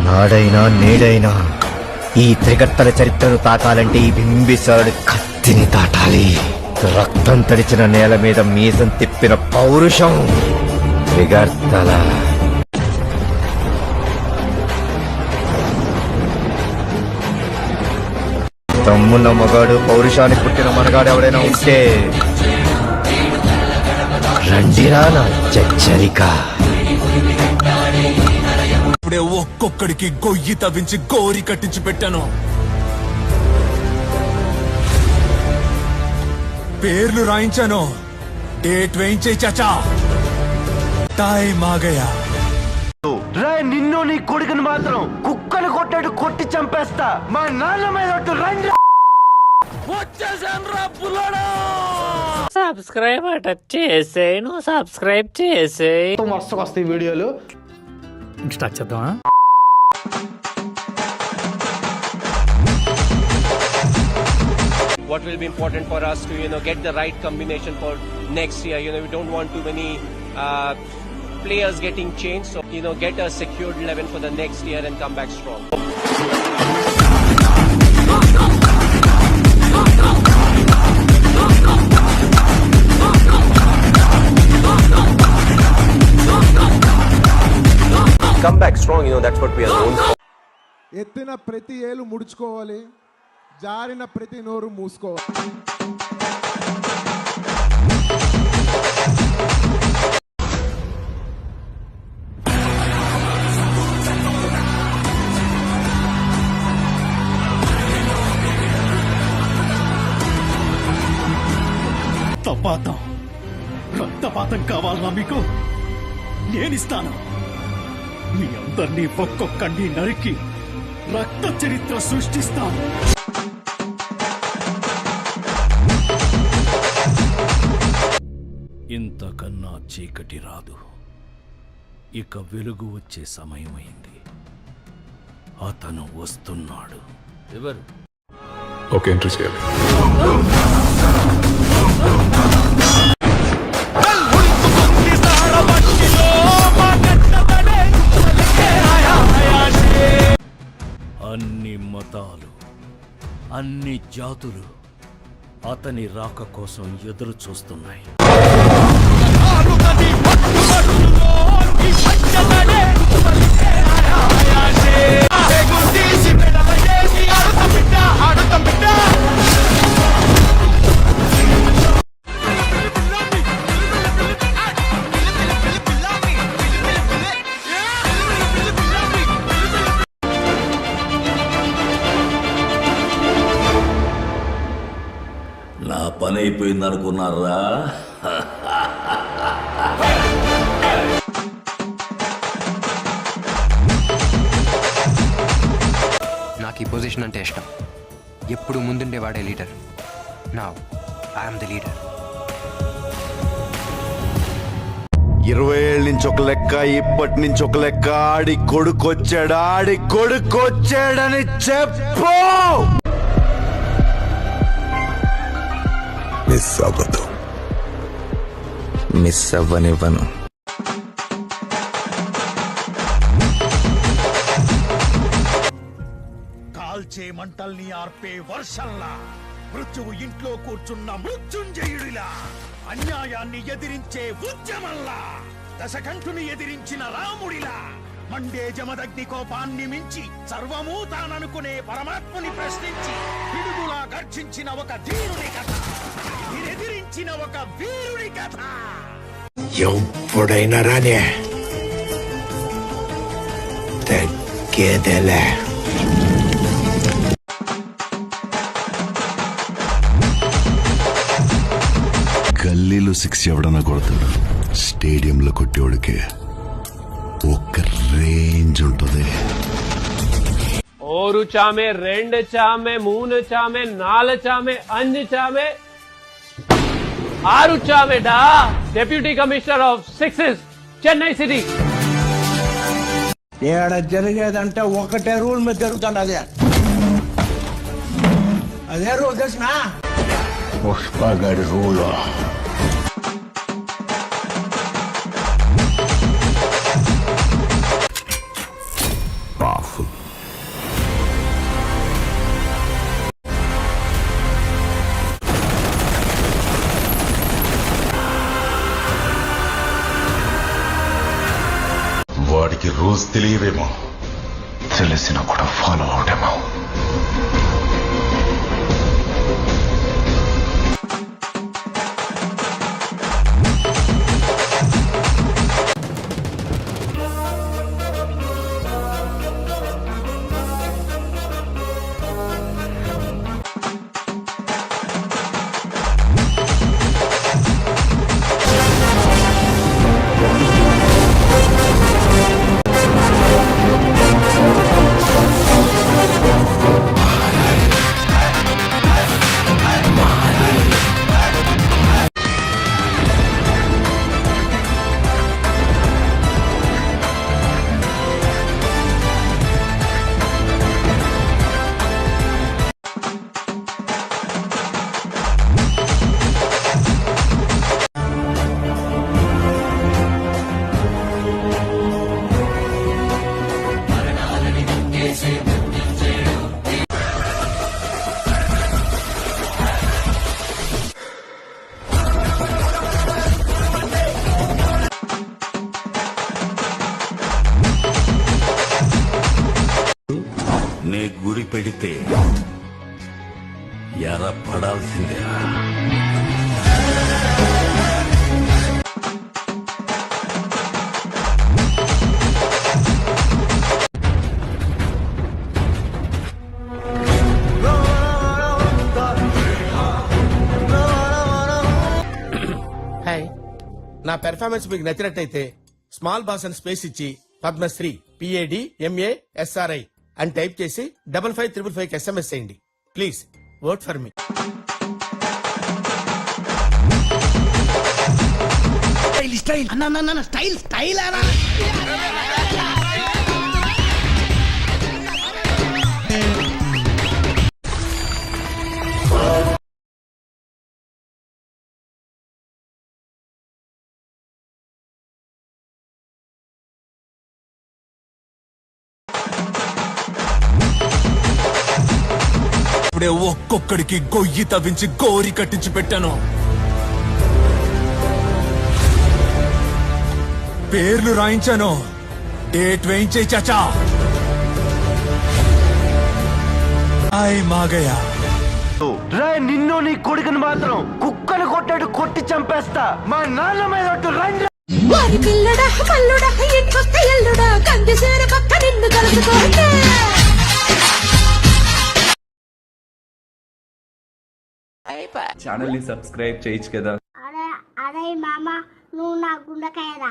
నాడైనా నేడైనా ఈ త్రిగర్తల చరిత్రను తాకాలంటే ఈ బింబిసారుడి కత్తిని తాటాలి. రక్తం తడిచిన నేల మీద మీసం తిప్పిన పౌరుషం త్రిగర్తల. తమ్మున్న మగాడు పౌరుషానికి పుట్టిన మనగాడు ఎవడైనా ఉంటే రండిరా నా చచ్చరిక. ఇప్పుడే ఒక్కొక్కడికి గొయ్యి తవ్వించి గోరి కట్టించి పెట్టాను. పేర్లు రాయించాను, డేట్ వేయించే చాచా. టైం ఆగయా. నిన్ను నీ కొడుకుని మాత్రం కుక్కను కొట్టాడు కొట్టి చంపేస్తా. మా నాన్న మీద రండి. సబ్స్క్రైబ్ అట చేసేయి, నువ్వు సబ్స్క్రైబ్ చేసేయి. మస్తు వస్తాయి వీడియోలు. స్టార్ట్ చేద్దామా? What will be important for us to get the right combination for next year. We don't want too many players getting changed, so get a secured 11 for the next year and come back strong. Come back strong, that's what we are known for. ఎత్తిన ప్రతి ఏలు ముడుచుకోవాలి, జారిన ప్రతి నోరు మూసుకోవాలి. రక్తపాతం కావాలన్నా మీకు నేనిస్తాను. మీ అందరినీ ఒక్కొక్కడిని నరికి రక్త చరిత్ర సృష్టిస్తాను. ఇంతకన్నా చీకటి రాదు. ఇక వెలుగు వచ్చే సమయమైంది. అతను వస్తున్నాడు. ఎవరు? ఓకే, ఎంట్రీ చేయాలి. అన్ని మతాలు, అన్ని జాతులు అతని రాక కోసం ఎదురు చూస్తున్నాయి. నా పని అయిపోయింది అనుకున్నారా? నాకు ఈ పొజిషన్ అంటే ఇష్టం. ఎప్పుడు ముందుండేవాడే leader. Now I'm the leader. 20 ఏళ్ళ నుంచి ఒక లెక్క, ఇప్పటి నుంచి ఒక లెక్క. ఆడి కొడుకొచ్చాడని చెప్పు. మిస్ అవ్వనివ్వను. కాల్చే మంటల్ని ఆర్పే వర్షంలా, మృత్యువు ఇంట్లో కూర్చున్న మృత్యుంజయుడిలా, అన్యాయాన్ని ఎదిరించే ఉద్యమంలా, దశకంఠుని ఎదిరించిన రాముడిలా, మండే జమదగ్ని కోపాన్ని మించి సర్వమూ తాననుకునే పరమాత్ముని ప్రశ్నించి పిడుగులా గర్జించిన ఒక ధీరుని కథ, ఎదిరించిన ఒక వీరుడి కథ. ఎప్పుడైనా రానే తగ్గేదేలే. గల్లీలో 6 ఎవడన్నా కొడతాడు, స్టేడియంలో కొట్టేవాడికి ఒక రేంజ్ ఉంటుంది. ఓరు చామే, రెండు చామే, మూడు చామే, నాలుగు చామే, అంజు చామే, 6 చామే డా. Deputy commissioner of 6 Chennai city. ఏడ జరిగేదంటే ఒకటే రూల్ మీద జరుగుతుంది. అదే రూల్ తెలిసిన పుష్పగడి రూల్. వాడికి రూల్స్ తెలియవేమో, తెలిసినా కూడా ఫాలో అవడేమో. నే గురి పెడితే ఎర్ర పడాల్సిందే. హాయ్, నా పెర్ఫార్మెన్స్ మీకు నచ్చినట్టయితే స్మాల్ బాస్ అని స్పేస్ ఇచ్చి పద్మశ్రీ PAD MA SRI అని టైప్ చేసి 5555 SMS చేయండి. Please vote for me. ఇప్పుడే ఒక్కొక్కడికి గొయ్యి తవ్వించి గోరి కట్టించి పెట్టాను. పేర్లు రాయించాను, డేట్ వేయించే చాచా. ఆయ్ మాగయ్యా. నిన్ను నీ కొడుకుని మాత్రం కుక్కను కొట్టాడు, కొట్టి చంపేస్తా. మా నాన్న మీద ఒట్టు, రండి. వారి పిల్లడా కల్లుడా ఇంకొక ఎల్లుడా కందిసేర పక్క నిన్ను కలుసుకోండి. ఛానల్ ని సబ్స్క్రైబ్ చేయొచ్చు కదా. అరే మామ, నువ్వు నా గుండెకాయరా.